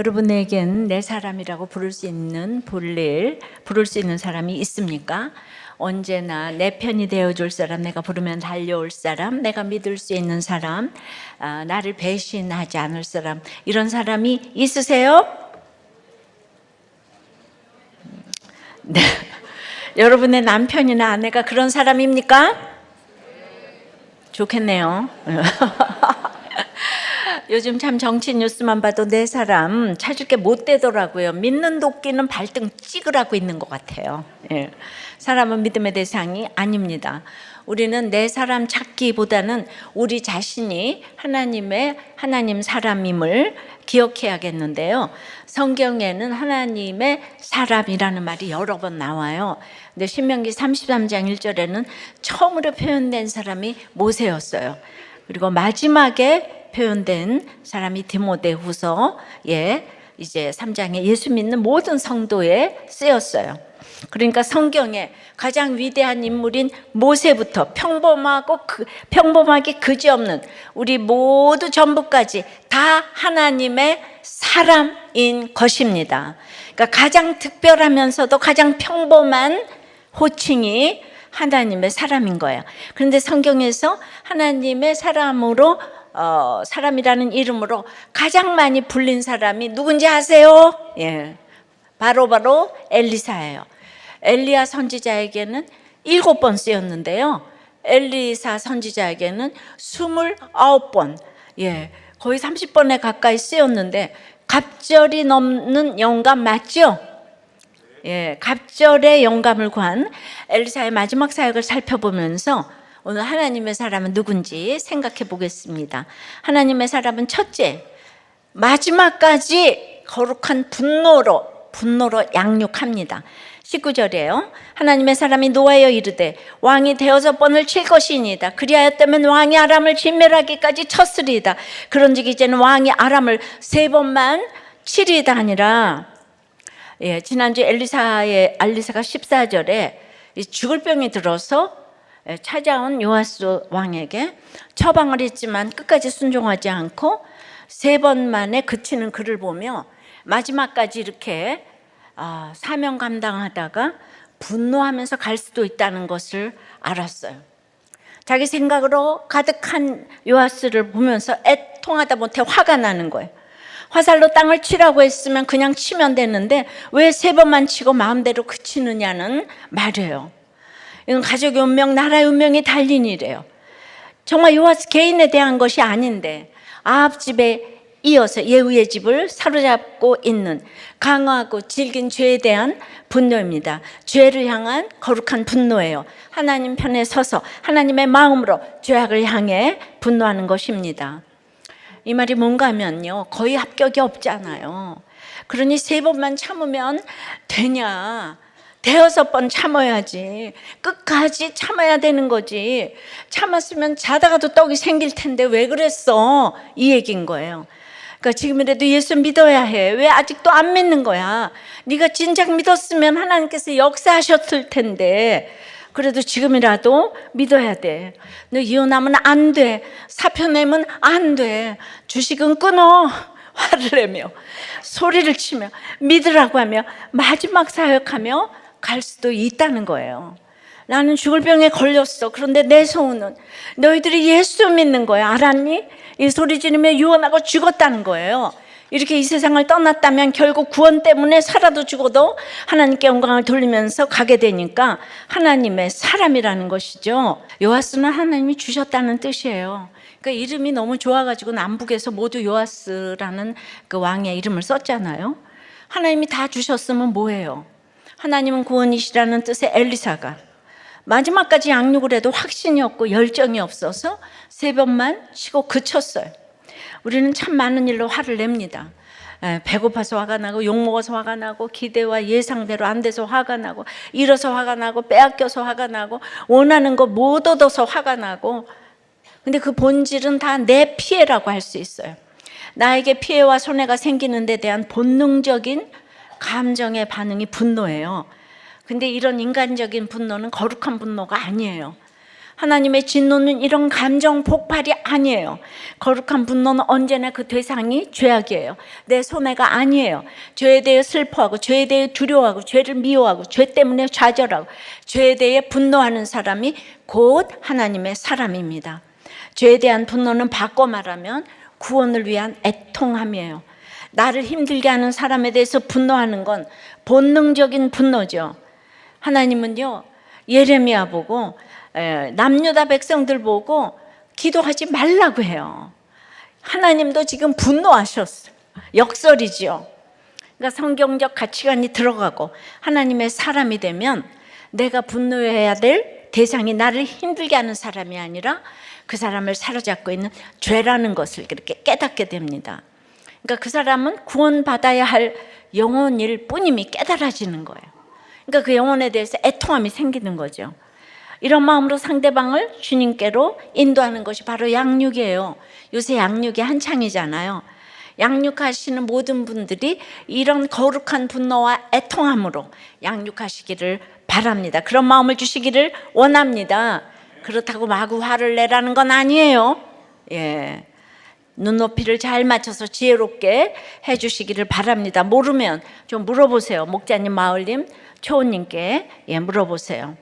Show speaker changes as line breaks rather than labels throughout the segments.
여러분에겐 내 사람이라고 부를 수 있는 사람이 있습니까? 언제나 내 편이 되어줄 사람, 내가 부르면 달려올 사람, 내가 믿을 수 있는 사람, 나를 배신하지 않을 사람, 이런 사람이 있으세요? 네. 여러분의 남편이나 아내가 그런 사람입니까? 좋겠네요. 요즘 참 정치 뉴스만 봐도 내 사람 찾을 게 못 되더라고요. 믿는 도끼는 발등 찍으라고 있는 것 같아요. 예. 사람은 믿음의 대상이 아닙니다. 우리는 내 사람 찾기보다는 우리 자신이 하나님 사람임을 기억해야겠는데요. 성경에는 하나님의 사람이라는 말이 여러 번 나와요. 근데 신명기 33장 1절에는 처음으로 표현된 사람이 모세였어요. 그리고 마지막에 표현된 사람이 디모데후서에 이제 3장에 예수 믿는 모든 성도에 쓰였어요. 그러니까 성경에 가장 위대한 인물인 모세부터 평범하게 그지없는 우리 모두 전부까지 다 하나님의 사람인 것입니다. 그러니까 가장 특별하면서도 가장 평범한 호칭이 하나님의 사람인 거예요. 그런데 성경에서 하나님의 사람이라는 이름으로 가장 많이 불린 사람이 누군지 아세요? 예, 바로 엘리사예요. 엘리야 선지자에게는 7번 쓰였는데요. 엘리사 선지자에게는 29번, 거의 30번에 가까이 쓰였는데 갑절이 넘는 영감 맞죠? 갑절의 영감을 구한 엘리사의 마지막 사역을 살펴보면서 오늘 하나님의 사람은 누군지 생각해 보겠습니다. 하나님의 사람은 첫째, 마지막까지 거룩한 분노로 양육합니다. 19절이에요. 하나님의 사람이 노하여 이르되 왕이 대여섯 번을 칠 것이니이다. 그리하였다면 왕이 아람을 진멸하기까지 쳤으리이다. 그런즉 이제는 왕이 아람을 3번만 치리이다 하니라. 지난주 엘리사가 14절에 죽을 병이 들어서 찾아온 요아스 왕에게 처방을 했지만 끝까지 순종하지 않고 3번 만에 그치는 그를 보며 마지막까지 이렇게 사명 감당하다가 분노하면서 갈 수도 있다는 것을 알았어요. 자기 생각으로 가득한 요아스를 보면서 애통하다 못해 화가 나는 거예요. 화살로 땅을 치라고 했으면 그냥 치면 되는데 왜 3번만 치고 마음대로 그치느냐는 말이에요. 이건 가족의 운명, 나라의 운명이 달린 일이에요. 정말 요아스 개인에 대한 것이 아닌데 아합 집에 이어서 예후의 집을 사로잡고 있는 강하고 질긴 죄에 대한 분노입니다. 죄를 향한 거룩한 분노예요. 하나님 편에 서서 하나님의 마음으로 죄악을 향해 분노하는 것입니다. 이 말이 뭔가 하면요, 거의 합격이 없잖아요. 그러니 3번만 참으면 되냐? 대여섯 번 참아야지. 끝까지 참아야 되는 거지. 참았으면 자다가도 떡이 생길 텐데 왜 그랬어? 이 얘기인 거예요. 그러니까 지금이라도 예수 믿어야 해. 왜 아직도 안 믿는 거야? 네가 진작 믿었으면 하나님께서 역사하셨을 텐데 그래도 지금이라도 믿어야 돼. 너 이혼하면 안 돼. 사표 내면 안 돼. 주식은 끊어. 화를 내며 소리를 치며 믿으라고 하며 마지막 사역하며 갈 수도 있다는 거예요. 나는 죽을 병에 걸렸어. 그런데 내 소원은 너희들이 예수 믿는 거야. 알았니? 이 소리 지르며 유언하고 죽었다는 거예요. 이렇게 이 세상을 떠났다면 결국 구원 때문에 살아도 죽어도 하나님께 영광을 돌리면서 가게 되니까 하나님의 사람이라는 것이죠. 요아스는 하나님이 주셨다는 뜻이에요. 그러니까 이름이 너무 좋아가지고 남북에서 모두 요아스라는 그 왕의 이름을 썼잖아요. 하나님이 다 주셨으면 뭐예요? 하나님은 구원이시라는 뜻의 엘리사가 마지막까지 양육을 해도 확신이 없고 열정이 없어서 3번만 치고 그쳤어요. 우리는 참 많은 일로 화를 냅니다. 배고파서 화가 나고 욕먹어서 화가 나고 기대와 예상대로 안 돼서 화가 나고 잃어서 화가 나고 빼앗겨서 화가 나고 원하는 거 못 얻어서 화가 나고, 근데 그 본질은 다 내 피해라고 할 수 있어요. 나에게 피해와 손해가 생기는 데 대한 본능적인 감정의 반응이 분노예요. 근데 이런 인간적인 분노는 거룩한 분노가 아니에요. 하나님의 진노는 이런 감정 폭발이 아니에요. 거룩한 분노는 언제나 그 대상이 죄악이에요. 내 손해가 아니에요. 죄에 대해 슬퍼하고, 죄에 대해 두려워하고, 죄를 미워하고, 죄 때문에 좌절하고, 죄에 대해 분노하는 사람이 곧 하나님의 사람입니다. 죄에 대한 분노는 바꿔 말하면 구원을 위한 애통함이에요. 나를 힘들게 하는 사람에 대해서 분노하는 건 본능적인 분노죠. 하나님은요, 예레미야 보고 남유다 백성들 보고 기도하지 말라고 해요. 하나님도 지금 분노하셨어요. 역설이지요. 그러니까 성경적 가치관이 들어가고 하나님의 사람이 되면 내가 분노해야 될 대상이 나를 힘들게 하는 사람이 아니라 그 사람을 사로잡고 있는 죄라는 것을 그렇게 깨닫게 됩니다. 그러니까 그 사람은 구원받아야 할 영혼일 뿐임이 깨달아지는 거예요. 그러니까 그 영혼에 대해서 애통함이 생기는 거죠. 이런 마음으로 상대방을 주님께로 인도하는 것이 바로 양육이에요. 요새 양육이 한창이잖아요. 양육하시는 모든 분들이 이런 거룩한 분노와 애통함으로 양육하시기를 바랍니다. 그런 마음을 주시기를 원합니다. 그렇다고 마구 화를 내라는 건 아니에요. 예. 눈높이를 잘 맞춰서 지혜롭게 해주시기를 바랍니다. 모르면 좀 물어보세요. 목자님, 마을님, 초원님께 물어보세요.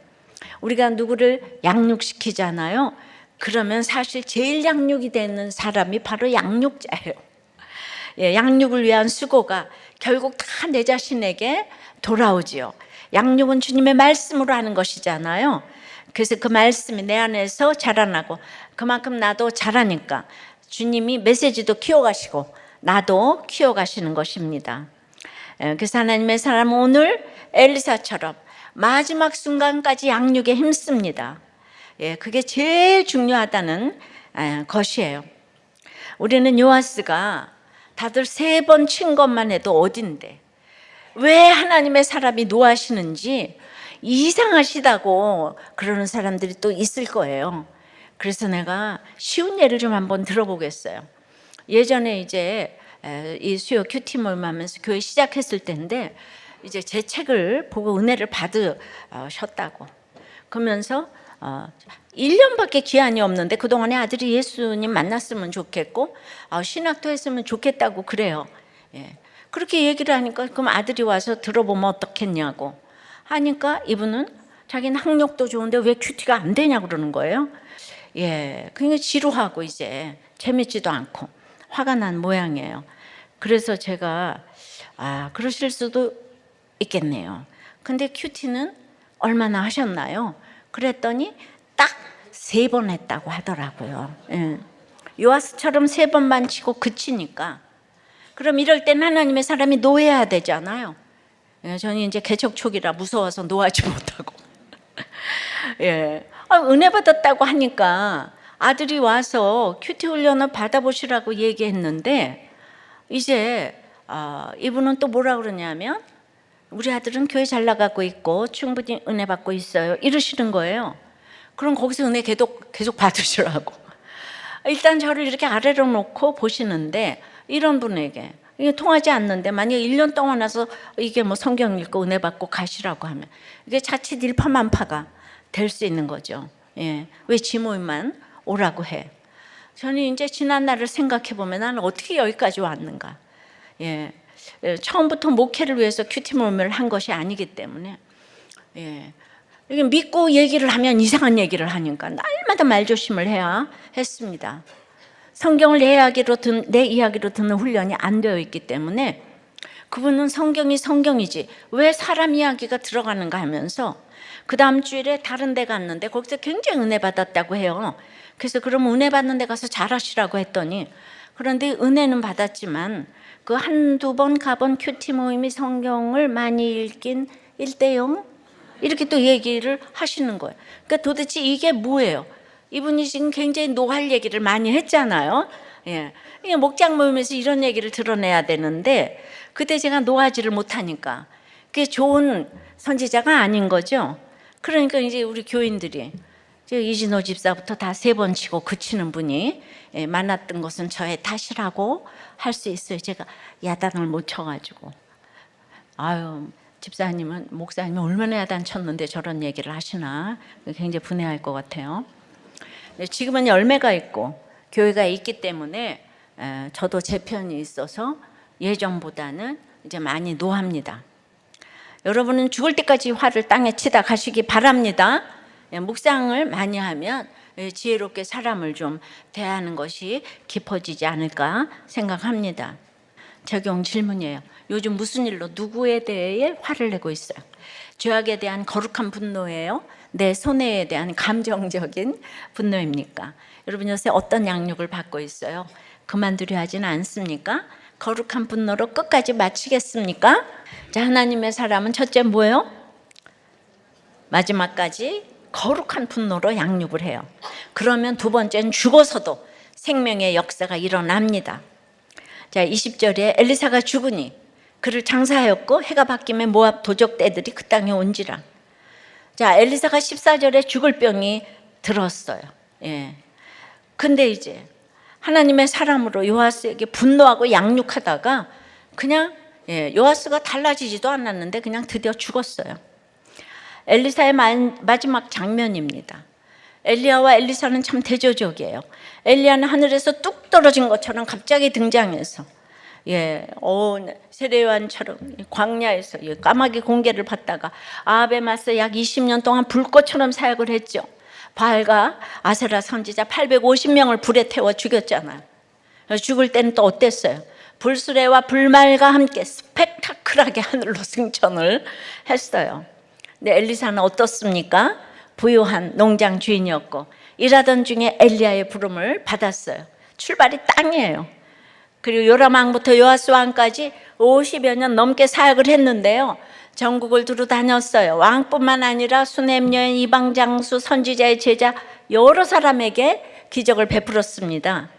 우리가 누구를 양육시키잖아요. 그러면 사실 제일 양육이 되는 사람이 바로 양육자예요. 양육을 위한 수고가 결국 다 내 자신에게 돌아오지요. 양육은 주님의 말씀으로 하는 것이잖아요. 그래서 그 말씀이 내 안에서 자라나고 그만큼 나도 자라니까 주님이 메시지도 키워가시고 나도 키워가시는 것입니다. 그래서 하나님의 사람은 오늘 엘리사처럼 마지막 순간까지 양육에 힘씁니다. 그게 제일 중요하다는 것이에요. 우리는 요아스가 다들 3번 친 것만 해도 어딘데 왜 하나님의 사람이 노하시는지 이상하시다고 그러는 사람들이 또 있을 거예요. 그래서 내가 쉬운 예를 좀 한번 들어보겠어요. 예전에 이제 이 수요 큐티 모임 하면서 교회 시작했을 때인데 이제 제 책을 보고 은혜를 받으셨다고 그러면서 1년밖에 기한이 없는데 그동안에 아들이 예수님 만났으면 좋겠고 신학도 했으면 좋겠다고 그래요. 그렇게 얘기를 하니까 그럼 아들이 와서 들어보면 어떻겠냐고 하니까 이분은 자기는 학력도 좋은데 왜 큐티가 안 되냐고 그러는 거예요. 그러니까 지루하고 이제 재밌지도 않고 화가 난 모양이에요. 그래서 제가 그러실 수도 있겠네요. 근데 큐티는 얼마나 하셨나요? 그랬더니 딱 3번 했다고 하더라고요. 요아스처럼 3번만 치고 그치니까 그럼 이럴 땐 하나님의 사람이 노해야 되잖아요. 저는 이제 개척 초기라 무서워서 노하지 못하고 은혜 받았다고 하니까 아들이 와서 큐티 훈련을 받아보시라고 얘기했는데 이제 이분은 또 뭐라 그러냐면 우리 아들은 교회 잘 나가고 있고 충분히 은혜 받고 있어요 이러시는 거예요. 그럼 거기서 은혜 계속 받으시라고. 일단 저를 이렇게 아래로 놓고 보시는데 이런 분에게 이게 통하지 않는데 만약에 1년 동안 와서 이게 뭐 성경 읽고 은혜 받고 가시라고 하면 이게 자칫 일파만파가 될 수 있는 거죠. 왜 지모임만 오라고 해. 저는 이제 지난 날을 생각해 보면 나는 어떻게 여기까지 왔는가. 처음부터 목회를 위해서 큐티 모임을 한 것이 아니기 때문에 이게 믿고 얘기를 하면 이상한 얘기를 하니까 날마다 말조심을 해야 했습니다. 성경을 내 이야기로 듣는 훈련이 안 되어 있기 때문에 그분은 성경이 성경이지 왜 사람 이야기가 들어가는가 하면서 그 다음 주일에 다른 데 갔는데 거기서 굉장히 은혜 받았다고 해요. 그래서 그럼 은혜 받는 데 가서 잘하시라고 했더니 그런데 은혜는 받았지만 그 한두 번 가본 큐티 모임이 성경을 많이 읽긴 1대0 이렇게 또 얘기를 하시는 거예요. 그러니까 도대체 이게 뭐예요? 이분이 지금 굉장히 노할 얘기를 많이 했잖아요. 목장 모임에서 이런 얘기를 드러내야 되는데 그때 제가 노하지를 못하니까 그게 좋은 선지자가 아닌 거죠. 그러니까 이제 우리 교인들이 이진호 집사부터 다 3번 치고 그치는 분이 만났던 것은 저의 탓이라고 할 수 있어요. 제가 야단을 못 쳐가지고 집사님은 목사님은 얼마나 야단 쳤는데 저런 얘기를 하시나 굉장히 분해할 것 같아요. 지금은 열매가 있고 교회가 있기 때문에 저도 제 편이 있어서 예전보다는 이제 많이 노합니다. 여러분은 죽을 때까지 화를 땅에 치다 가시기 바랍니다. 묵상을 많이 하면 지혜롭게 사람을 좀 대하는 것이 깊어지지 않을까 생각합니다. 적용 질문이에요. 요즘 무슨 일로 누구에 대해 화를 내고 있어요? 죄악에 대한 거룩한 분노예요? 내 손해에 대한 감정적인 분노입니까? 여러분 요새 어떤 양육을 받고 있어요? 그만두려 하지는 않습니까? 거룩한 분노로 끝까지 마치겠습니까? 자, 하나님의 사람은 첫째 뭐예요? 마지막까지 거룩한 분노로 양육을 해요. 그러면 두 번째는 죽어서도 생명의 역사가 일어납니다. 자, 20절에 엘리사가 죽으니 그를 장사하였고 해가 바뀌면 모압 도적 떼들이 그 땅에 온지라. 자, 엘리사가 14절에 죽을 병이 들었어요. 근데 이제 하나님의 사람으로 요아스에게 분노하고 양육하다가 그냥 요아스가 달라지지도 않았는데 그냥 드디어 죽었어요. 엘리사의 마지막 장면입니다. 엘리야와 엘리사는 참 대조적이에요. 엘리야는 하늘에서 뚝 떨어진 것처럼 갑자기 등장해서 세례요한처럼 광야에서 까마귀 공개를 받다가 아합에 맞서 약 20년 동안 불꽃처럼 사역을 했죠. 바알과 아세라 선지자 850명을 불에 태워 죽였잖아요. 죽을 때는 또 어땠어요? 불수레와 불말과 함께 스펙타클하게 하늘로 승천을 했어요. 근데 엘리사는 어떻습니까? 부유한 농장 주인이었고 일하던 중에 엘리야의 부름을 받았어요. 출발이 땅이에요. 그리고 요람 왕부터 요아스 왕까지 50여 년 넘게 사역을 했는데요. 전국을 두루 다녔어요. 왕뿐만 아니라 수냄 여인, 이방 장수, 선지자의 제자 여러 사람에게 기적을 베풀었습니다.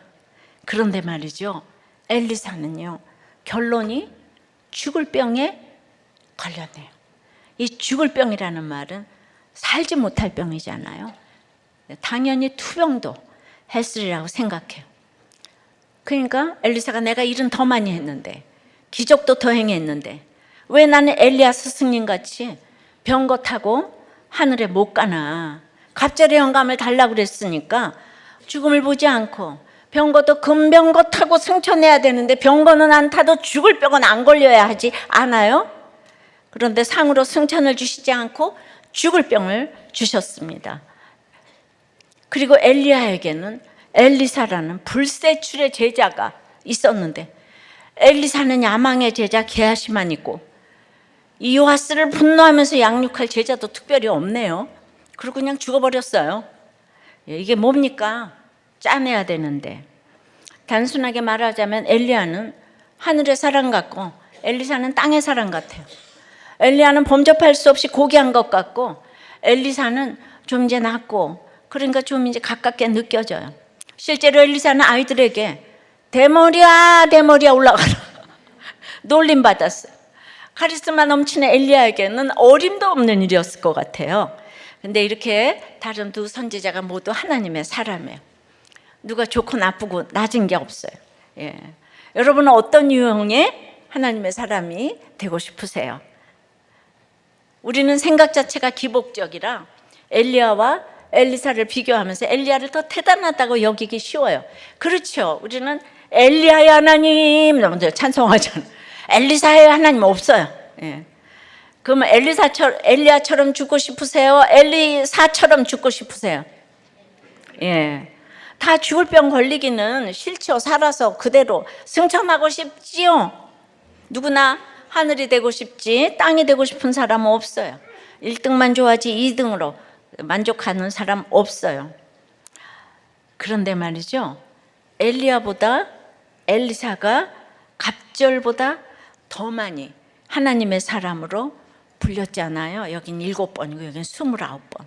그런데 말이죠, 엘리사는요 결론이 죽을 병에 걸렸네요. 이 죽을 병이라는 말은 살지 못할 병이잖아요. 당연히 투병도 했으리라고 생각해요. 그러니까 엘리사가 내가 일은 더 많이 했는데 기적도 더 행했는데 왜 나는 엘리야 스승님 같이 병거 타고 하늘에 못 가나. 갑절의 영감을 달라고 그랬으니까 죽음을 보지 않고 병거도 금병거 타고 승천해야 되는데 병거는 안 타도 죽을 병은 안 걸려야 하지 않아요? 그런데 상으로 승천을 주시지 않고 죽을 병을 주셨습니다. 그리고 엘리야에게는 엘리사라는 불세출의 제자가 있었는데 엘리사는 야망의 제자 게하시만 있고 이 요아스를 분노하면서 양육할 제자도 특별히 없네요. 그리고 그냥 죽어버렸어요. 이게 뭡니까? 짜내야 되는데. 단순하게 말하자면 엘리야는 하늘의 사람 같고 엘리사는 땅의 사람 같아요. 엘리야는 범접할 수 없이 고귀한 것 같고 엘리사는 좀 이제 낮고 그러니까 좀 이제 가깝게 느껴져요. 실제로 엘리사는 아이들에게 대머리야 대머리야 올라가라 놀림받았어요. 카리스마 넘치는 엘리야에게는 어림도 없는 일이었을 것 같아요. 근데 이렇게 다른 두 선지자가 모두 하나님의 사람이에요. 누가 좋고 나쁘고 낮은 게 없어요. 여러분은 어떤 유형의 하나님의 사람이 되고 싶으세요? 우리는 생각 자체가 기복적이라 엘리야와 엘리사를 비교하면서 엘리야를 더 대단하다고 여기기 쉬워요. 그렇죠. 우리는 엘리야의 하나님 먼저 찬송하잖아요. 엘리사의 하나님 없어요. 그러면 엘리야처럼 죽고 싶으세요? 엘리사처럼 죽고 싶으세요? 다 죽을 병 걸리기는 싫죠. 살아서 그대로 승천하고 싶지요. 누구나 하늘이 되고 싶지 땅이 되고 싶은 사람은 없어요. 1등만 좋아하지 2등으로 만족하는 사람 없어요. 그런데 말이죠, 엘리야보다 엘리사가 갑절보다 더 많이 하나님의 사람으로 불렸잖아요. 여긴 7번이고 여긴 29번.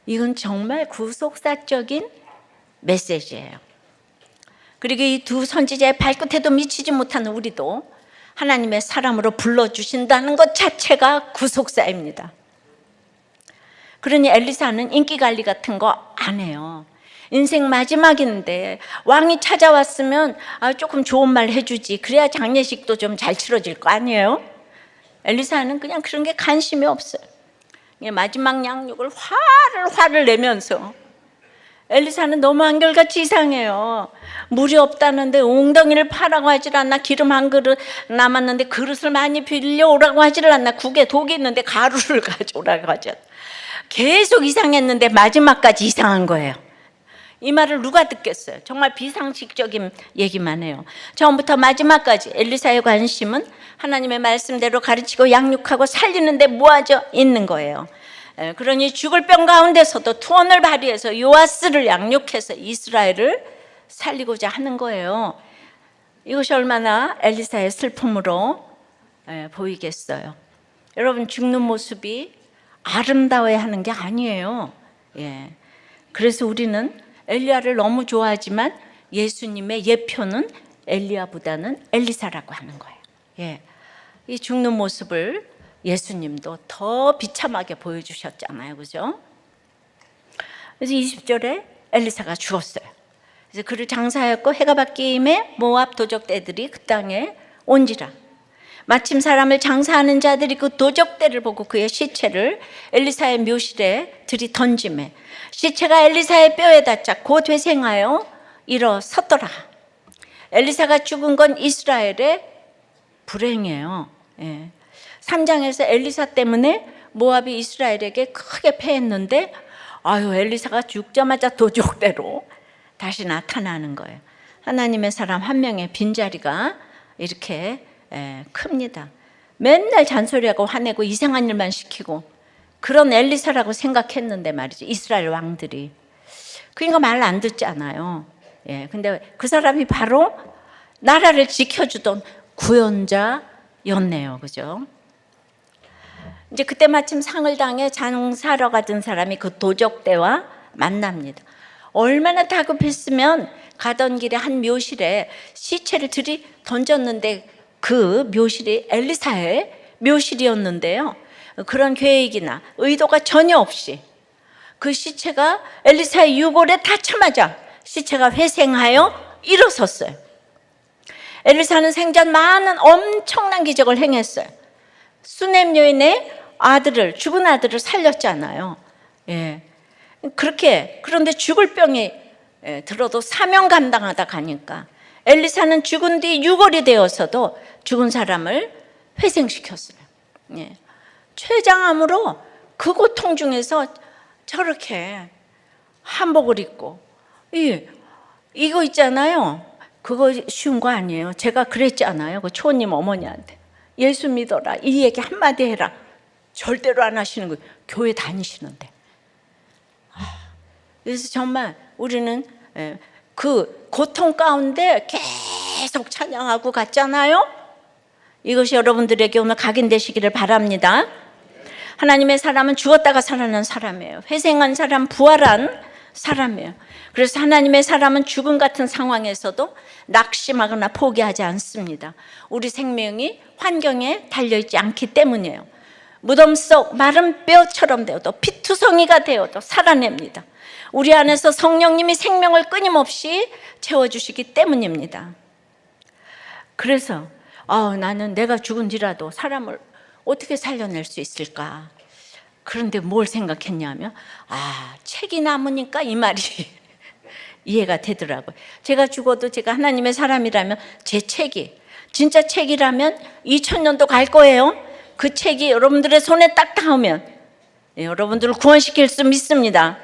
이건 정말 구속사적인 메시지예요. 그리고 이 두 선지자의 발끝에도 미치지 못하는 우리도 하나님의 사람으로 불러주신다는 것 자체가 구속사입니다. 그러니 엘리사는 인기관리 같은 거 안 해요. 인생 마지막인데 왕이 찾아왔으면 조금 좋은 말 해주지. 그래야 장례식도 좀 잘 치러질 거 아니에요? 엘리사는 그냥 그런 게 관심이 없어요. 마지막 양육을 화를 내면서 엘리사는 너무 한결같이 이상해요. 물이 없다는데 웅덩이를 파라고 하질 않나, 기름 한 그릇 남았는데 그릇을 많이 빌려오라고 하질 않나, 국에 독이 있는데 가루를 가져오라고 하지 않나. 계속 이상했는데 마지막까지 이상한 거예요. 이 말을 누가 듣겠어요? 정말 비상식적인 얘기만 해요. 처음부터 마지막까지 엘리사의 관심은 하나님의 말씀대로 가르치고 양육하고 살리는 데 모아져 있는 거예요. 그러니 죽을 병 가운데서도 투혼을 발휘해서 요아스를 양육해서 이스라엘을 살리고자 하는 거예요. 이것이 얼마나 엘리사의 슬픔으로 보이겠어요. 여러분, 죽는 모습이 아름다워야 하는 게 아니에요. 그래서 우리는 엘리야를 너무 좋아하지만 예수님의 예표는 엘리야보다는 엘리사라고 하는 거예요. 이 죽는 모습을 예수님도 더 비참하게 보여주셨잖아요, 그죠? 그래서 20절에 엘리사가 죽었어요. 그래서 그를 장사하였고 해가 바뀜에 모압 도적대들이 그 땅에 온지라. 마침 사람을 장사하는 자들이 그 도적대를 보고 그의 시체를 엘리사의 묘실에 들이던지매 시체가 엘리사의 뼈에 닿자 곧 회생하여 일어섰더라. 엘리사가 죽은 건 이스라엘의 불행이에요. 3장에서 엘리사 때문에 모압이 이스라엘에게 크게 패했는데 엘리사가 죽자마자 도적대로 다시 나타나는 거예요. 하나님의 사람 한 명의 빈자리가 이렇게 큽니다. 맨날 잔소리하고 화내고 이상한 일만 시키고 그런 엘리사라고 생각했는데 말이죠, 이스라엘 왕들이. 그러니까 말 안 듣잖아요. 근데 그 사람이 바로 나라를 지켜주던 구원자였네요, 그죠? 이제 그때 마침 상을 당해 장사러 가던 사람이 그 도적대와 만납니다. 얼마나 다급했으면 가던 길에 한 묘실에 시체를 들이 던졌는데 그 묘실이 엘리사의 묘실이었는데요. 그런 계획이나 의도가 전혀 없이 그 시체가 엘리사의 유골에 닿자마자 시체가 회생하여 일어섰어요. 엘리사는 생전 많은 엄청난 기적을 행했어요. 수넴 여인의 아들을, 죽은 아들을 살렸잖아요. 그런데 죽을 병이 들어도 사명 감당하다 가니까 엘리사는 죽은 뒤 유골이 되어서도 죽은 사람을 회생시켰어요. 췌장암으로 그 고통 중에서 저렇게 한복을 입고 이거 있잖아요. 그거 쉬운 거 아니에요. 제가 그랬잖아요. 그 초님 어머니한테 예수 믿어라, 이 얘기 한마디 해라. 절대로 안 하시는 거예요. 교회 다니시는데. 그래서 정말 우리는 그 고통 가운데 계속 찬양하고 갔잖아요. 이것이 여러분들에게 오늘 각인되시기를 바랍니다. 하나님의 사람은 죽었다가 살아난 사람이에요. 회생한 사람, 부활한 사람이에요. 그래서 하나님의 사람은 죽음 같은 상황에서도 낙심하거나 포기하지 않습니다. 우리 생명이 환경에 달려있지 않기 때문이에요. 무덤 속 마른 뼈처럼 되어도 피투성이가 되어도 살아냅니다. 우리 안에서 성령님이 생명을 끊임없이 채워주시기 때문입니다. 그래서 나는 내가 죽은 뒤라도 사람을 어떻게 살려낼 수 있을까? 그런데 뭘 생각했냐면 책이 남으니까 이 말이 이해가 되더라고요. 제가 죽어도 제가 하나님의 사람이라면 제 책이 진짜 책이라면 2000년도 갈 거예요. 그 책이 여러분들의 손에 딱 닿으면 여러분들을 구원시킬 수 믿습니다.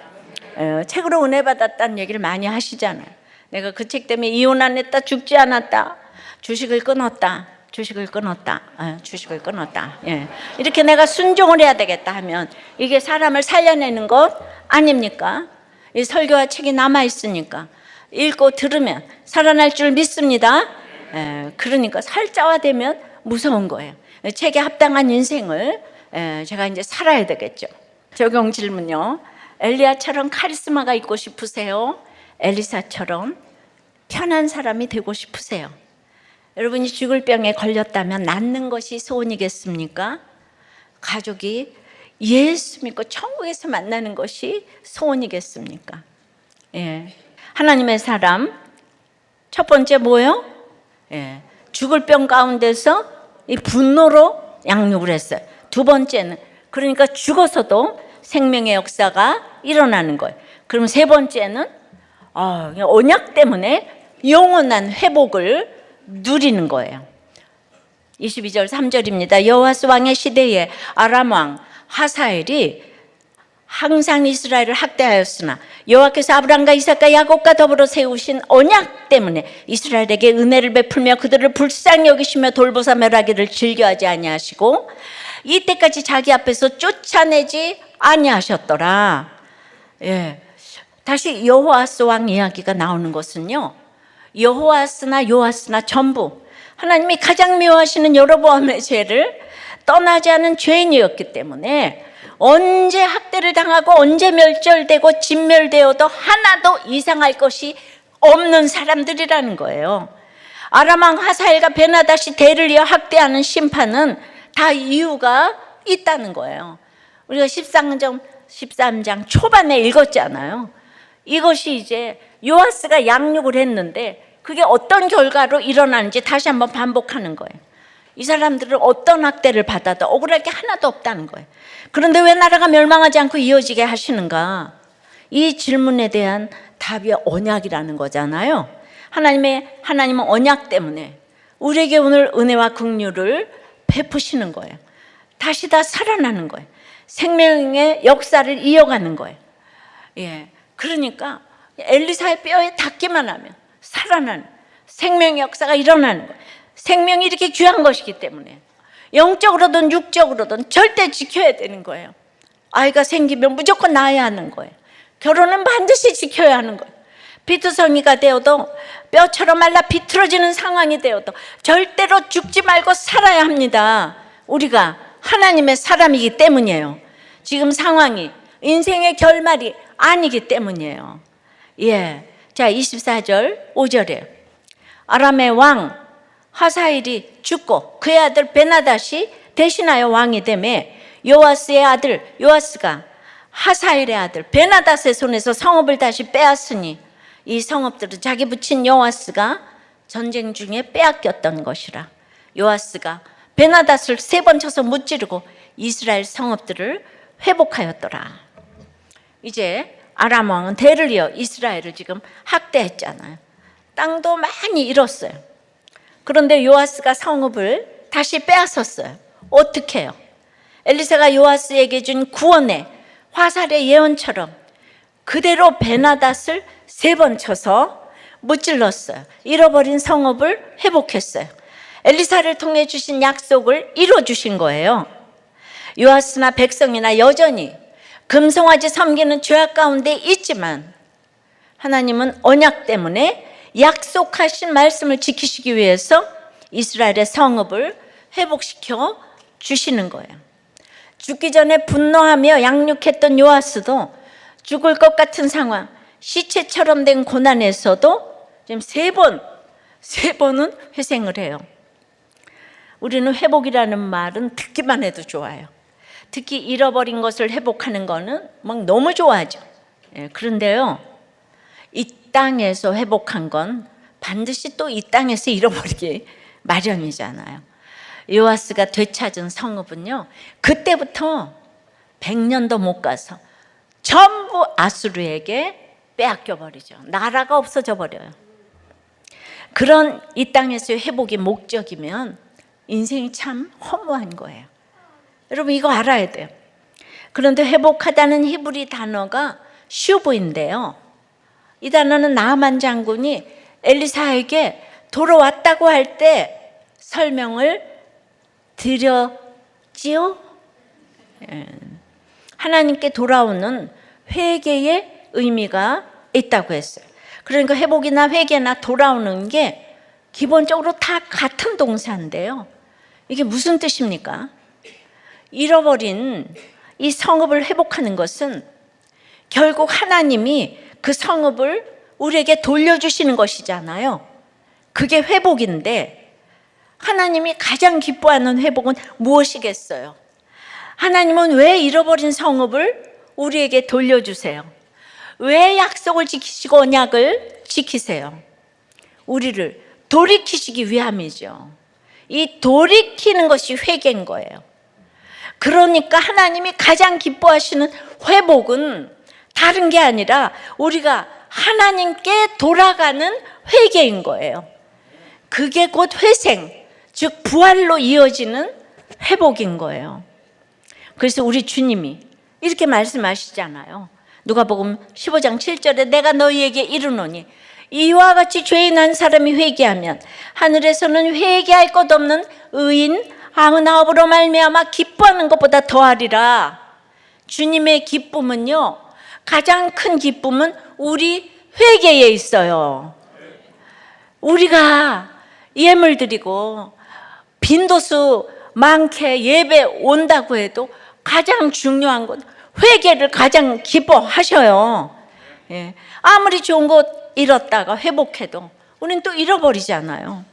책으로 은혜 받았다는 얘기를 많이 하시잖아요. 내가 그 책 때문에 이혼 안 했다, 죽지 않았다, 주식을 끊었다, 주식을 끊었다. 이렇게 내가 순종을 해야 되겠다 하면 이게 사람을 살려내는 것 아닙니까? 이 설교와 책이 남아있으니까 읽고 들으면 살아날 줄 믿습니다. 그러니까 살자화되면 무서운 거예요. 책에 합당한 인생을 제가 이제 살아야 되겠죠. 적용 질문요. 엘리야처럼 카리스마가 있고 싶으세요? 엘리사처럼 편한 사람이 되고 싶으세요? 여러분이 죽을 병에 걸렸다면 낫는 것이 소원이겠습니까? 가족이 예수 믿고 천국에서 만나는 것이 소원이겠습니까? 하나님의 사람 첫 번째 뭐예요? 죽을 병 가운데서 이 분노로 양육을 했어요. 두 번째는 그러니까 죽어서도 생명의 역사가 일어나는 거예요. 그럼 세 번째는 언약 때문에 영원한 회복을 누리는 거예요. 22절 3절입니다. 여호와스 왕의 시대에 아람 왕 하사엘이 항상 이스라엘을 학대하였으나 여호와께서 아브람과 이삭과 야곱과 더불어 세우신 언약 때문에 이스라엘에게 은혜를 베풀며 그들을 불쌍히 여기시며 돌보사 멸하기를 즐겨하지 아니하시고 이때까지 자기 앞에서 쫓아내지 아니하셨더라. 예. 다시 여호아스 왕 이야기가 나오는 것은요, 여호아스나 요아스나 전부 하나님이 가장 미워하시는 여로보암의 죄를 떠나지 않은 죄인이었기 때문에 언제 학대를 당하고 언제 멸절되고 진멸되어도 하나도 이상할 것이 없는 사람들이라는 거예요. 아람 왕 하사엘과 베나다시 대를 이어 학대하는 심판은 다 이유가 있다는 거예요. 우리가 13장 초반에 읽었잖아요. 이것이 이제 요아스가 양육을 했는데 그게 어떤 결과로 일어나는지 다시 한번 반복하는 거예요. 이 사람들은 어떤 학대를 받아도 억울할 게 하나도 없다는 거예요. 그런데 왜 나라가 멸망하지 않고 이어지게 하시는가? 이 질문에 대한 답이 언약이라는 거잖아요. 하나님은 언약 때문에 우리에게 오늘 은혜와 긍휼을 베푸시는 거예요. 다시 다 살아나는 거예요. 생명의 역사를 이어가는 거예요. 예, 그러니까 엘리사의 뼈에 닿기만 하면 살아나는 생명의 역사가 일어나는 거예요. 생명이 이렇게 귀한 것이기 때문에 영적으로든 육적으로든 절대 지켜야 되는 거예요. 아이가 생기면 무조건 낳아야 하는 거예요. 결혼은 반드시 지켜야 하는 거예요. 피투성이가 되어도 뼈처럼 말라 비틀어지는 상황이 되어도 절대로 죽지 말고 살아야 합니다. 우리가 하나님의 사람이기 때문이에요. 지금 상황이 인생의 결말이 아니기 때문이에요. 예. 자, 24절 5절에 아람의 왕 하사엘이 죽고 그의 아들 베나다시 대신하여 왕이 되매 요아스의 아들 요아스가 하사엘의 아들 베나닷의 손에서 성읍을 다시 빼앗으니 이 성읍들은 자기 부친 요아스가 전쟁 중에 빼앗겼던 것이라. 요아스가 베나닷을 3번 쳐서 무찌르고 이스라엘 성읍들을 회복하였더라. 이제 아람 왕은 대를 이어 이스라엘을 지금 학대했잖아요. 땅도 많이 잃었어요. 그런데 요아스가 성읍을 다시 빼앗았어요. 어떻게 해요? 엘리사가 요아스에게 준 구원의 화살의 예언처럼 그대로 베나닷을 3번 쳐서 무찔렀어요. 잃어버린 성읍을 회복했어요. 엘리사를 통해 주신 약속을 이뤄주신 거예요. 요아스나 백성이나 여전히 금송아지 섬기는 죄악 가운데 있지만 하나님은 언약 때문에 약속하신 말씀을 지키시기 위해서 이스라엘의 성읍을 회복시켜 주시는 거예요. 죽기 전에 분노하며 양육했던 요아스도 죽을 것 같은 상황, 시체처럼 된 고난에서도 지금 3번은 회생을 해요. 우리는 회복이라는 말은 듣기만 해도 좋아요. 특히 잃어버린 것을 회복하는 거는 막 너무 좋아하죠. 그런데요, 이 땅에서 회복한 건 반드시 또 이 땅에서 잃어버리기 마련이잖아요. 요아스가 되찾은 성읍은요, 그때부터 100년도 못 가서 전부 아수르에게 빼앗겨 버리죠. 나라가 없어져 버려요. 그런 이 땅에서의 회복이 목적이면 인생이 참 허무한 거예요. 여러분 이거 알아야 돼요. 그런데 회복하다는 히브리 단어가 슈브인데요, 이 단어는 나아만 장군이 엘리사에게 돌아왔다고 할 때 설명을 드렸지요. 하나님께 돌아오는 회개의 의미가 있다고 했어요. 그러니까 회복이나 회개나 돌아오는 게 기본적으로 다 같은 동사인데요, 이게 무슨 뜻입니까? 잃어버린 이 성읍을 회복하는 것은 결국 하나님이 그 성읍을 우리에게 돌려주시는 것이잖아요. 그게 회복인데 하나님이 가장 기뻐하는 회복은 무엇이겠어요? 하나님은 왜 잃어버린 성읍을 우리에게 돌려주세요? 왜 약속을 지키시고 언약을 지키세요? 우리를 돌이키시기 위함이죠. 이 돌이키는 것이 회개인 거예요. 그러니까 하나님이 가장 기뻐하시는 회복은 다른 게 아니라 우리가 하나님께 돌아가는 회개인 거예요. 그게 곧 회생, 즉 부활로 이어지는 회복인 거예요. 그래서 우리 주님이 이렇게 말씀하시잖아요. 누가복음 15장 7절에 내가 너희에게 이르노니 이와 같이 죄인 한 사람이 회개하면 하늘에서는 회개할 것 없는 의인 99으로 말미암아 기뻐하는 것보다 더하리라. 주님의 기쁨은요, 가장 큰 기쁨은 우리 회개에 있어요. 우리가 예물 드리고 빈도수 많게 예배 온다고 해도 가장 중요한 건 회개를 가장 기뻐하셔요. 예. 아무리 좋은 것 잃었다가 회복해도 우리는 또 잃어버리잖아요.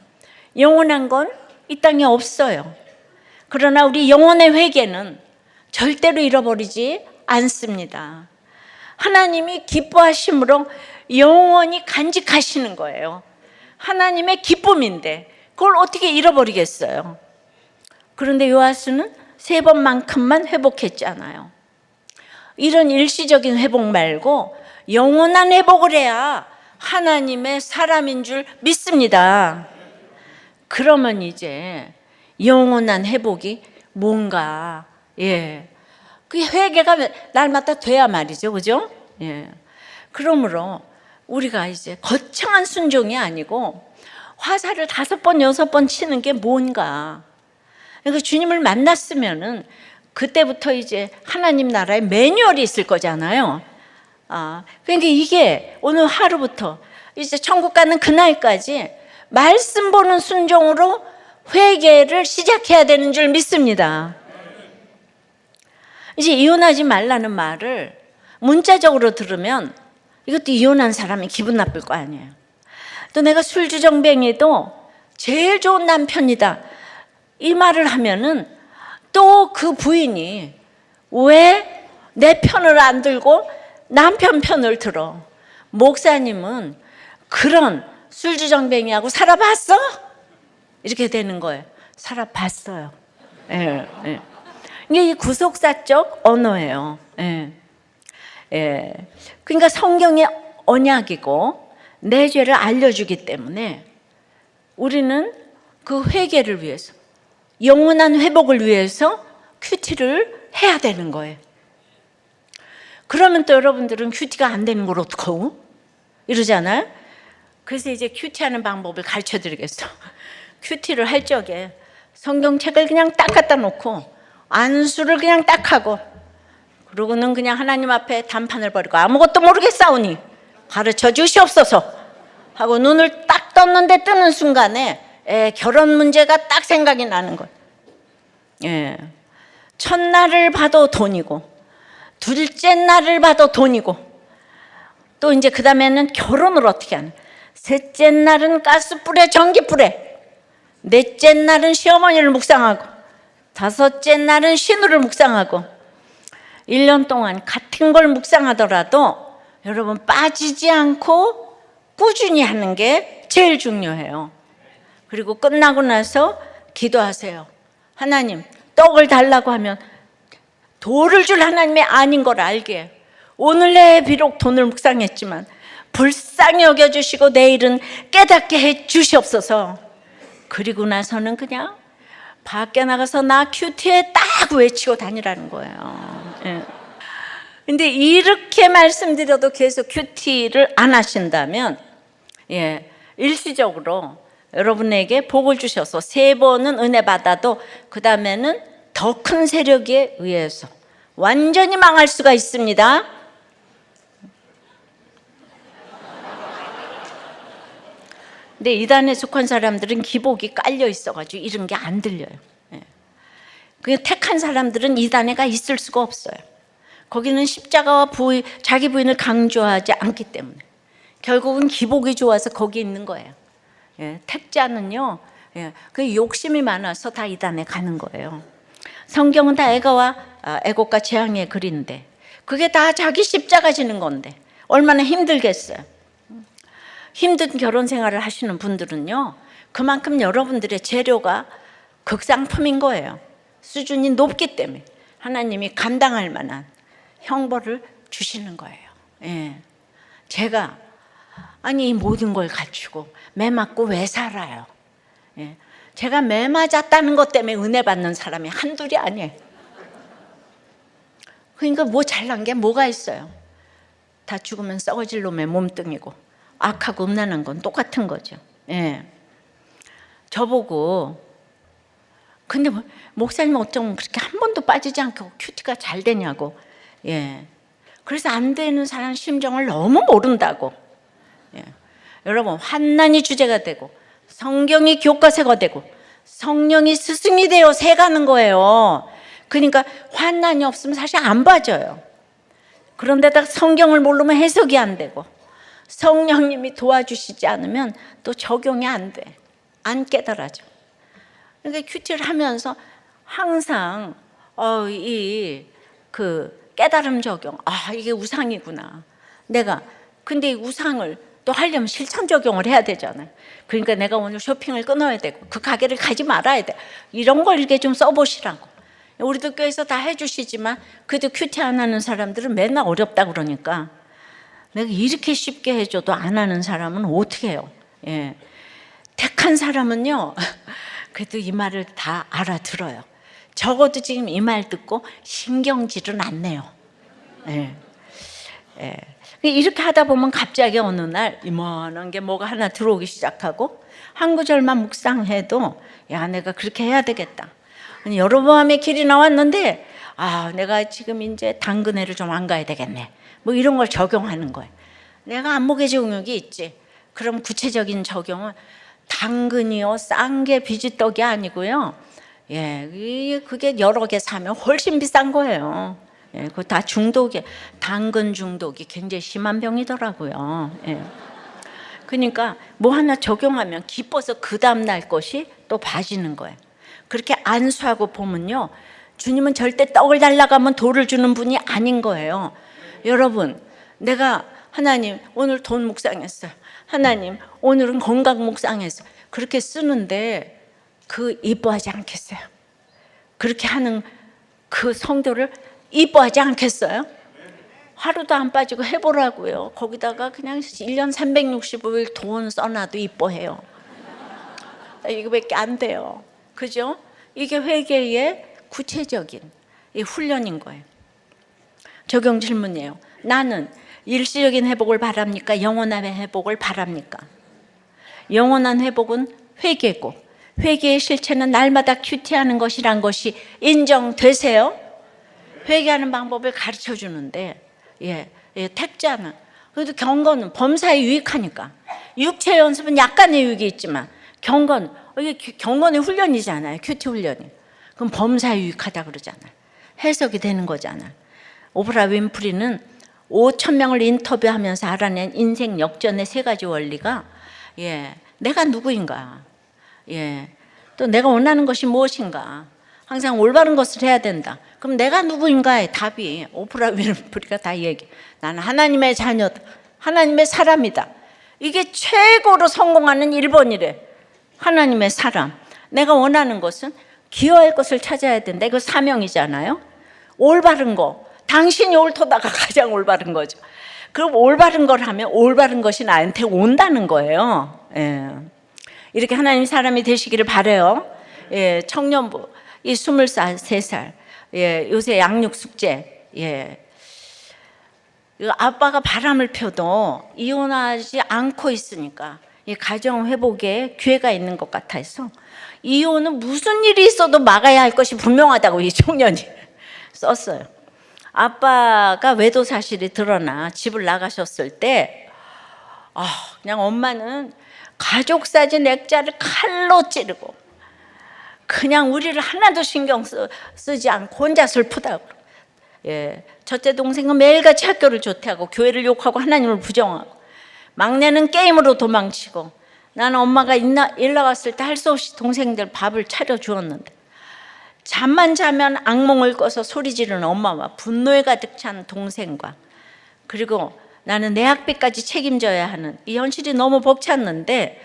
영원한 건 이 땅에 없어요. 그러나 우리 영혼의 회개는 절대로 잃어버리지 않습니다. 하나님이 기뻐하심으로 영원히 간직하시는 거예요. 하나님의 기쁨인데 그걸 어떻게 잃어버리겠어요? 그런데 요아스는 3번만큼만 회복했잖아요. 이런 일시적인 회복 말고 영원한 회복을 해야 하나님의 사람인 줄 믿습니다. 그러면 이제 영원한 회복이 뭔가, 그 회개가 날마다 돼야 말이죠, 그죠? 그러므로 우리가 이제 거창한 순종이 아니고 화살을 5번, 6번 치는 게 뭔가. 그러니까 주님을 만났으면은 그때부터 이제 하나님 나라의 매뉴얼이 있을 거잖아요. 그러니까 이게 오늘 하루부터 이제 천국 가는 그날까지 말씀 보는 순종으로 회개를 시작해야 되는 줄 믿습니다. 이제 이혼하지 말라는 말을 문자적으로 들으면 이것도 이혼한 사람이 기분 나쁠 거 아니에요. 또 내가 술주정뱅이도 제일 좋은 남편이다 이 말을 하면은 또 그 부인이 왜 내 편을 안 들고 남편 편을 들어? 목사님은 그런 술주정뱅이하고 살아봤어? 이렇게 되는 거예요. 살아봤어요. 이게 구속사적 언어예요. 그러니까 성경의 언약이고 내 죄를 알려주기 때문에 우리는 그 회개를 위해서, 영원한 회복을 위해서 큐티를 해야 되는 거예요. 그러면 또 여러분들은 큐티가 안 되는 걸 어떡하고? 이러잖아요. 그래서 이제 큐티하는 방법을 가르쳐 드리겠어. 큐티를 할 적에 성경책을 그냥 딱 갖다 놓고 안수를 그냥 딱 하고 그러고는 그냥 하나님 앞에 단판을 벌이고 아무것도 모르겠사오니 가르쳐 주시옵소서 하고 눈을 딱 떴는데 뜨는 순간에 결혼 문제가 딱 생각이 나는 거예요. 첫날을 봐도 돈이고 둘째 날을 봐도 돈이고 또 이제 그 다음에는 결혼을 어떻게 하나, 셋째 날은 가스불에 전기불에, 넷째 날은 시어머니를 묵상하고 다섯째 날은 신우를 묵상하고 1년 동안 같은 걸 묵상하더라도 여러분 빠지지 않고 꾸준히 하는 게 제일 중요해요. 그리고 끝나고 나서 기도하세요. 하나님, 떡을 달라고 하면 돌을 줄 하나님이 아닌 걸 알게, 오늘 내 비록 돈을 묵상했지만 불쌍히 여겨주시고 내일은 깨닫게 해 주시옵소서. 그리고 나서는 그냥 밖에 나가서 나 큐티에 딱 외치고 다니라는 거예요. 근데 이렇게 말씀드려도 계속 큐티를 안 하신다면 일시적으로 여러분에게 복을 주셔서 3번은 은혜 받아도 그 다음에는 더 큰 세력에 의해서 완전히 망할 수가 있습니다. 근데 이단에 속한 사람들은 기복이 깔려 있어가지고 이런 게 안 들려요. 그냥 택한 사람들은 이단에가 있을 수가 없어요. 거기는 십자가와 자기 부인을 강조하지 않기 때문에 결국은 기복이 좋아서 거기 있는 거예요. 택자는요, 그 욕심이 많아서 다 이단에 가는 거예요. 성경은 다 애곡과 재앙의 글인데 그게 다 자기 십자가 지는 건데 얼마나 힘들겠어요. 힘든 결혼 생활을 하시는 분들은요, 그만큼 여러분들의 재료가 극상품인 거예요. 수준이 높기 때문에 하나님이 감당할 만한 형벌을 주시는 거예요. 제가 아니 이 모든 걸 갖추고 매 맞고 왜 살아요? 예. 제가 매 맞았다는 것 때문에 은혜 받는 사람이 한둘이 아니에요. 그러니까 뭐 잘난 게 뭐가 있어요? 다 죽으면 썩어질 놈의 몸뚱이고 악하고 음란한 건 똑같은 거죠. 예. 저보고 근데 목사님 어쩜 그렇게 한 번도 빠지지 않고 큐티가 잘 되냐고. 예. 그래서 안 되는 사람 심정을 너무 모른다고. 예. 여러분 환난이 주제가 되고 성경이 교과서가 되고 성령이 스승이 되어 새가는 거예요. 그러니까 환난이 없으면 사실 안 빠져요. 그런데다 성경을 모르면 해석이 안 되고 성령님이 도와주시지 않으면 또 적용이 안 돼. 안 깨달아져. 그러니까 큐티를 하면서 항상 그 깨달음 적용, 이게 우상이구나. 내가 근데 이 우상을 또 하려면 실천 적용을 해야 되잖아요. 그러니까 내가 오늘 쇼핑을 끊어야 되고 그 가게를 가지 말아야 돼. 이런 걸 이렇게 좀 써보시라고. 우리도 교회에서 다 해주시지만 그래도 큐티 안 하는 사람들은 맨날 어렵다 그러니까 내가 이렇게 쉽게 해줘도 안 하는 사람은 어떻게 해요? 예. 택한 사람은요 그래도 이 말을 다 알아들어요. 적어도 지금 이 말 듣고 신경질은 안 내요. 예. 예. 이렇게 하다 보면 갑자기 어느 날 이만한 게 뭐가 하나 들어오기 시작하고 한 구절만 묵상해도 야 내가 그렇게 해야 되겠다. 여로보암의 길이 나왔는데 내가 지금 이제 당근회를 좀 안 가야 되겠네. 뭐 이런 걸 적용하는 거예요. 내가 안목의 정욕이 있지. 그럼 구체적인 적용은 당근이요 싼 게 비지떡이 아니고요. 예, 그게 여러 개 사면 훨씬 비싼 거예요. 예, 그거 다 중독이, 당근 중독이 굉장히 심한 병이더라고요. 예. 그러니까 뭐 하나 적용하면 기뻐서 그 다음날 것이 또 봐지는 거예요. 그렇게 안수하고 보면요 주님은 절대 떡을 달라고 하면 돌을 주는 분이 아닌 거예요. 여러분 내가 하나님 오늘 돈 묵상했어요. 하나님 오늘은 건강 묵상했어요. 그렇게 쓰는데 그 이뻐하지 않겠어요? 그렇게 하는 그 성도를 이뻐하지 않겠어요? 하루도 안 빠지고 해보라고요. 거기다가 그냥 1년 365일 돈 써놔도 이뻐해요. 이거밖에 안 돼요. 그죠? 이게 회개의 구체적인 이 훈련인 거예요. 적용 질문이에요. 나는 일시적인 회복을 바랍니까? 영원한 회복을 바랍니까? 영원한 회복은 회개고 회개의 실체는 날마다 큐티하는 것이란 것이 인정되세요? 회개하는 방법을 가르쳐 주는데 택자는 그래도 경건은 범사에 유익하니까 육체 연습은 약간의 유익이 있지만 경건 이게 경건의 훈련이잖아요. 큐티 훈련이. 그럼 범사에 유익하다 그러잖아요. 해석이 되는 거잖아요. 오프라 윈프리는 5,000명을 인터뷰하면서 알아낸 인생 역전의 3가지 원리가 내가 누구인가, 또 내가 원하는 것이 무엇인가, 항상 올바른 것을 해야 된다. 그럼 내가 누구인가의 답이 오프라 윈프리가 다 얘기. 나는 하나님의 자녀다. 하나님의 사람이다. 이게 최고로 성공하는 1번이래. 하나님의 사람. 내가 원하는 것은 기여할 것을 찾아야 된다. 이거 사명이잖아요. 올바른 거. 당신이 옳도다가 가장 올바른 거죠. 그럼 올바른 걸 하면 올바른 것이 나한테 온다는 거예요. 이렇게 하나님 사람이 되시기를 바라요. 청년부 이 23살 요새 양육 숙제 아빠가 바람을 펴도 이혼하지 않고 있으니까 이 가정 회복에 기회가 있는 것 같아서 이혼은 무슨 일이 있어도 막아야 할 것이 분명하다고 이 청년이 썼어요. 아빠가 외도 사실이 드러나 집을 나가셨을 때 그냥 엄마는 가족 사진 액자를 칼로 찌르고 그냥 우리를 하나도 신경 쓰지 않고 혼자 슬프다고. 첫째 동생은 매일같이 학교를 조퇴하고 교회를 욕하고 하나님을 부정하고 막내는 게임으로 도망치고 나는 엄마가 일 나갔을 때 할 수 없이 동생들 밥을 차려 주었는데 잠만 자면 악몽을 꿔서 소리 지르는 엄마와 분노에 가득 찬 동생과 그리고 나는 내 학비까지 책임져야 하는 이 현실이 너무 벅찼는데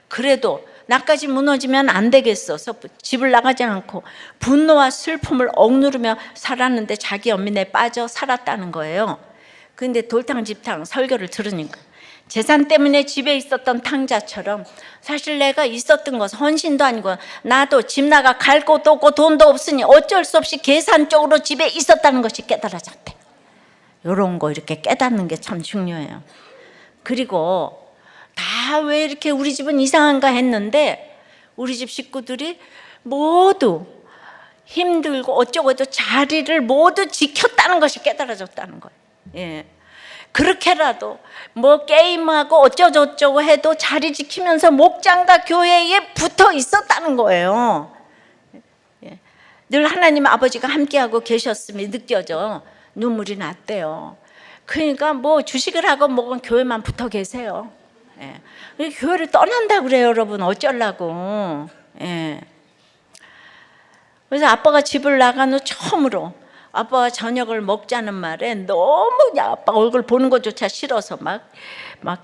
그래도 나까지 무너지면 안 되겠어서 집을 나가지 않고 분노와 슬픔을 억누르며 살았는데 자기 연민에 빠져 살았다는 거예요. 근데 돌탕집탕 설교를 들으니까 재산 때문에 집에 있었던 탕자처럼 사실 내가 있었던 것은 헌신도 아니고 나도 집 나가 갈 곳도 없고 돈도 없으니 어쩔 수 없이 계산적으로 집에 있었다는 것이 깨달아졌대. 이런 거 이렇게 깨닫는 게 참 중요해요. 그리고 다 왜 이렇게 우리 집은 이상한가 했는데 우리 집 식구들이 모두 힘들고 어쩌고 해도 자리를 모두 지켰다는 것이 깨달아졌다는 거예요. 예. 그렇게라도 뭐 게임하고 어쩌고저쩌고 해도 자리 지키면서 목장과 교회에 붙어 있었다는 거예요. 예. 늘 하나님 아버지가 함께하고 계셨음이 느껴져 눈물이 났대요. 그러니까 뭐 주식을 하고 뭐건 교회만 붙어 계세요. 예. 교회를 떠난다 그래요, 여러분. 어쩌려고. 예. 그래서 아빠가 집을 나간 후 처음으로 아빠가 저녁을 먹자는 말에 너무 아빠 얼굴 보는 것조차 싫어서 막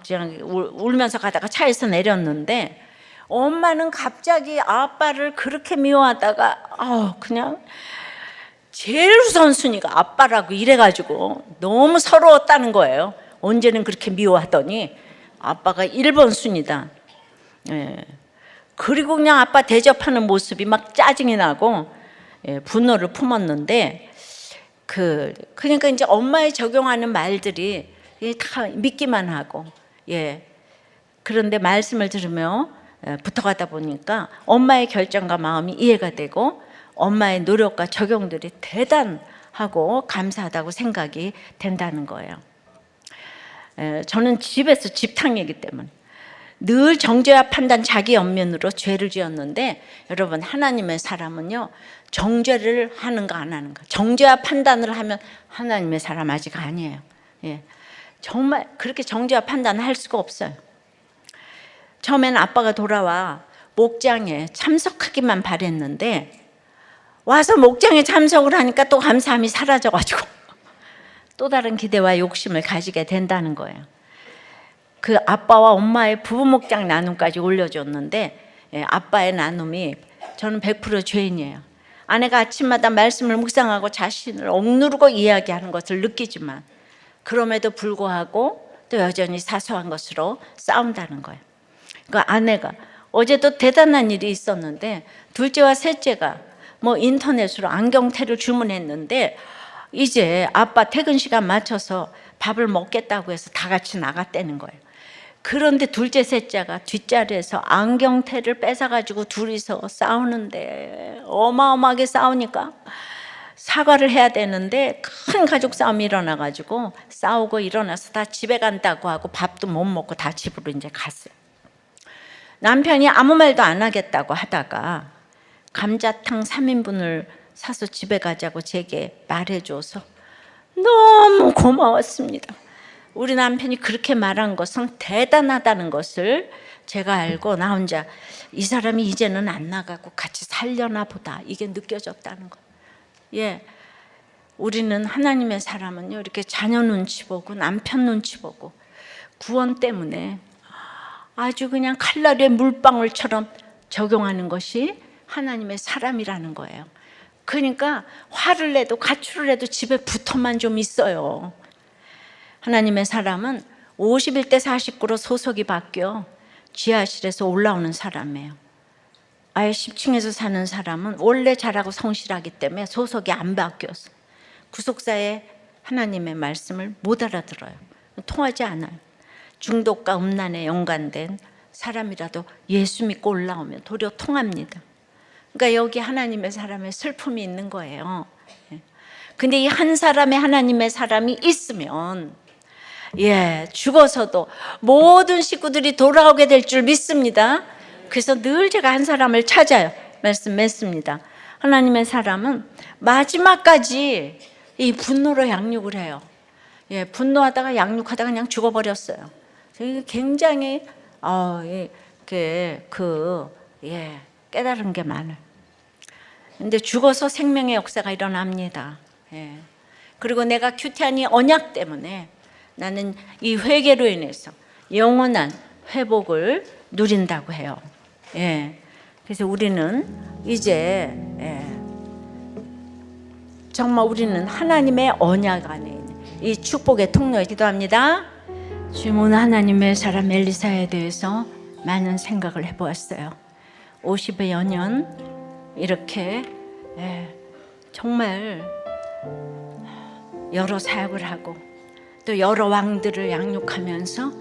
그냥 울면서 가다가 차에서 내렸는데 엄마는 갑자기 아빠를 그렇게 미워하다가 그냥 제일 우선순위가 아빠라고 이래가지고 너무 서러웠다는 거예요. 언제는 그렇게 미워하더니 아빠가 1번 순위다. 예. 그리고 그냥 아빠 대접하는 모습이 막 짜증이 나고 분노를 품었는데 그러니까 이제 엄마의 적용하는 말들이 다 믿기만 하고 그런데 말씀을 들으며 붙어가다 보니까 엄마의 결정과 마음이 이해가 되고 엄마의 노력과 적용들이 대단하고 감사하다고 생각이 된다는 거예요. 저는 집에서 집탕이기 때문에 늘 정죄와 판단, 자기 연민으로 죄를 지었는데 여러분 하나님의 사람은요 정죄를 하는가 안 하는가, 정죄와 판단을 하면 하나님의 사람 아직 아니에요. 정말 그렇게 정죄와 판단을 할 수가 없어요. 처음에는 아빠가 돌아와 목장에 참석하기만 바랬는데 와서 목장에 참석을 하니까 또 감사함이 사라져가지고 또 다른 기대와 욕심을 가지게 된다는 거예요. 그 아빠와 엄마의 부부 목장 나눔까지 올려줬는데 아빠의 나눔이 저는 100% 죄인이에요. 아내가 아침마다 말씀을 묵상하고 자신을 억누르고 이야기하는 것을 느끼지만 그럼에도 불구하고 또 여전히 사소한 것으로 싸운다는 거예요. 그러니까 아내가 어제도 대단한 일이 있었는데 둘째와 셋째가 뭐 인터넷으로 안경테를 주문했는데 이제 아빠 퇴근 시간 맞춰서 밥을 먹겠다고 해서 다 같이 나갔다는 거예요. 그런데 둘째 셋째가 뒷자리에서 안경테를 뺏어가지고 둘이서 싸우는데 어마어마하게 싸우니까 사과를 해야 되는데 큰 가족 싸움이 일어나가지고 싸우고 일어나서 다 집에 간다고 하고 밥도 못 먹고 다 집으로 이제 갔어요. 남편이 아무 말도 안 하겠다고 하다가 감자탕 3인분을 사서 집에 가자고 제게 말해줘서 너무 고마웠습니다. 우리 남편이 그렇게 말한 것은 대단하다는 것을 제가 알고 나 혼자 이 사람이 이제는 안 나가고 같이 살려나 보다 이게 느껴졌다는 거예요. 우리는 하나님의 사람은요 이렇게 자녀 눈치 보고 남편 눈치 보고 구원 때문에 아주 그냥 칼날에 물방울처럼 적용하는 것이 하나님의 사람이라는 거예요. 그러니까 화를 내도 가출을 해도 집에 붙어만 좀 있어요. 하나님의 사람은 51대 49로 소속이 바뀌어 지하실에서 올라오는 사람이에요. 아예 10층에서 사는 사람은 원래 잘하고 성실하기 때문에 소속이 안 바뀌었어요. 구속사에 하나님의 말씀을 못 알아들어요. 통하지 않아요. 중독과 음란에 연관된 사람이라도 예수 믿고 올라오면 도리어 통합니다. 그러니까 여기 하나님의 사람의 슬픔이 있는 거예요. 근데 이 한 사람의 하나님의 사람이 있으면 죽어서도 모든 식구들이 돌아오게 될 줄 믿습니다. 그래서 늘 제가 한 사람을 찾아요. 말씀 맺습니다. 하나님의 사람은 마지막까지 이 분노로 양육을 해요. 분노하다가 양육하다가 그냥 죽어버렸어요. 굉장히 깨달은 게 많아요. 근데 죽어서 생명의 역사가 일어납니다. 그리고 내가 큐티하니 언약 때문에 나는 이 회개로 인해서 영원한 회복을 누린다고 해요. 그래서 우리는 이제 정말 우리는 하나님의 언약 안에 있는 이 축복의 통로에 기도합니다. 지금 오늘 하나님의 사람 엘리사에 대해서 많은 생각을 해보았어요. 50여 년 이렇게 정말 여러 사역을 하고 또 여러 왕들을 양육하면서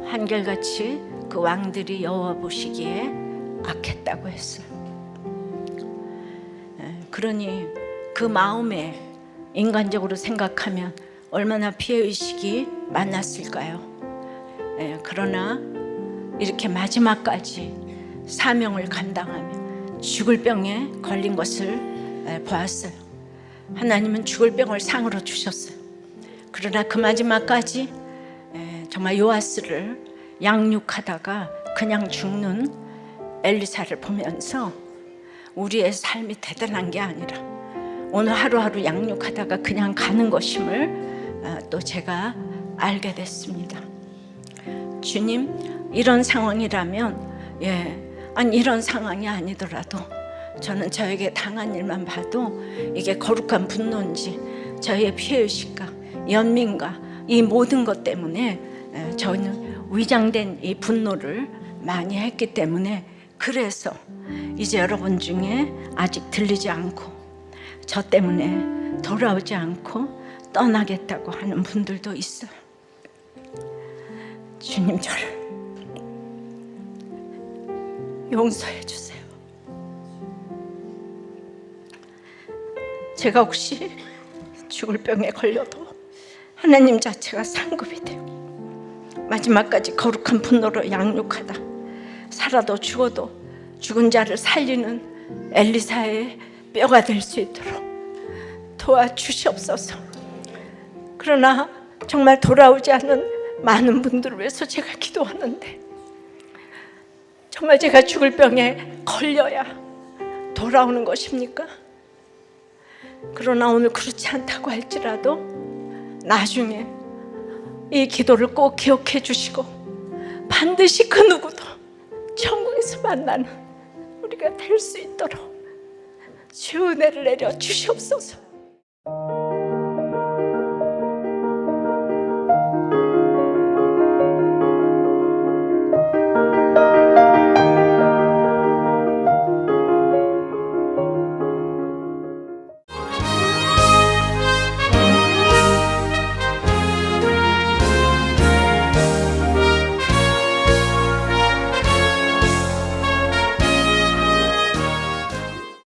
한결같이 그 왕들이 여호와 보시기에 악했다고 했어요. 그러니 그 마음에 인간적으로 생각하면 얼마나 피해의식이 많았을까요? 그러나 이렇게 마지막까지 사명을 감당하며 죽을 병에 걸린 것을 보았어요. 하나님은 죽을 병을 상으로 주셨어요. 그러나 그 마지막까지 정말 요아스를 양육하다가 그냥 죽는 엘리사를 보면서 우리의 삶이 대단한 게 아니라 오늘 하루하루 양육하다가 그냥 가는 것임을 또 제가 알게 됐습니다. 주님, 이런 상황이라면 아니 이런 상황이 아니더라도 저는 저에게 당한 일만 봐도 이게 거룩한 분노인지 저의 피해의식과 연민과 이 모든 것 때문에 저는 위장된 이 분노를 많이 했기 때문에 그래서 이제 여러분 중에 아직 들리지 않고 저 때문에 돌아오지 않고 떠나겠다고 하는 분들도 있어요. 주님, 저를 용서해 주세요. 제가 혹시 죽을 병에 걸려도 하나님 자체가 상급이 되고 마지막까지 거룩한 분노로 양육하다 살아도 죽어도 죽은 자를 살리는 엘리사의 뼈가 될 수 있도록 도와주시옵소서. 그러나 정말 돌아오지 않는 많은 분들을 위해서 제가 기도하는데 정말 제가 죽을 병에 걸려야 돌아오는 것입니까? 그러나 오늘 그렇지 않다고 할지라도 나중에 이 기도를 꼭 기억해 주시고 반드시 그 누구도 천국에서 만나는 우리가 될 수 있도록 주의 은혜를 내려 주시옵소서.